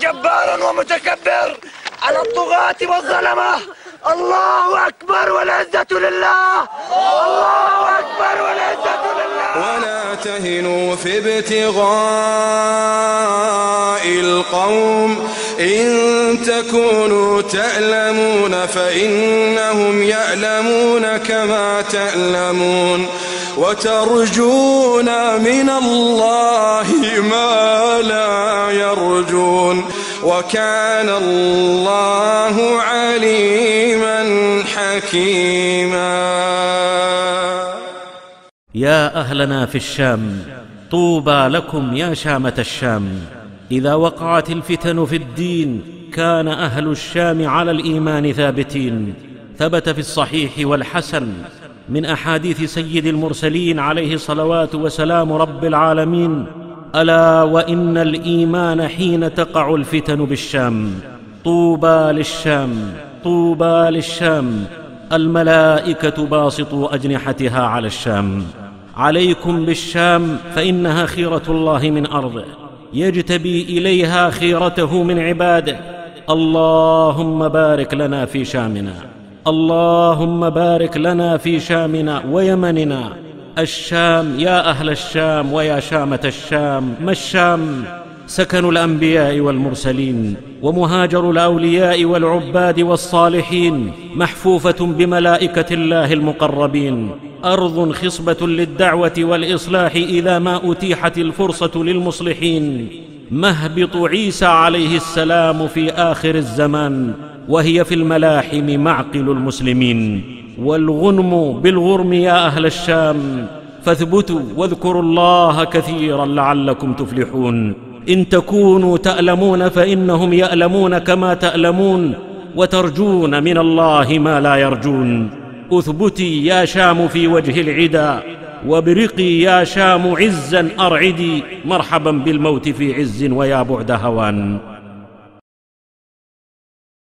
جبار ومتكبر على الطغاة والظلمة. الله أكبر والعزة لله. الله أكبر والعزة لله. ولا تهنوا في ابتغاء القوم إن تكونوا تألمون فإنهم يألمون كما تألمون وترجون من الله ما لا يرجون وكان الله عليما حكيما. يا أهلنا في الشام، طوبى لكم يا شامة الشام. إذا وقعت الفتن في الدين كان أهل الشام على الإيمان ثابتين. ثبت في الصحيح والحسن من أحاديث سيد المرسلين عليه صلوات وسلام رب العالمين: ألا وإن الإيمان حين تقع الفتن بالشام. طوبى للشام، طوبى للشام. الملائكة باسطوا أجنحتها على الشام. عليكم بالشام فإنها خيرة الله من أرضه، يجتبي إليها خيرته من عباده. اللهم بارك لنا في شامنا، اللهم بارك لنا في شامنا ويمننا. الشام، يا أهل الشام ويا شامة الشام. ما الشام؟ سكن الأنبياء والمرسلين ومهاجر الأولياء والعباد والصالحين، محفوفة بملائكة الله المقربين. أرض خصبة للدعوة والإصلاح إذا ما أتيحت الفرصة للمصلحين. مهبط عيسى عليه السلام في آخر الزمان، وهي في الملاحم معقل المسلمين. والغنم بالغرم يا أهل الشام، فاثبتوا واذكروا الله كثيرا لعلكم تفلحون. إن تكونوا تألمون فإنهم يألمون كما تألمون، وترجون من الله ما لا يرجون. أثبتي يا شام في وجه العدا، وابرقي يا شام عزا أرعدي. مرحبا بالموت في عز ويا بعد هوان.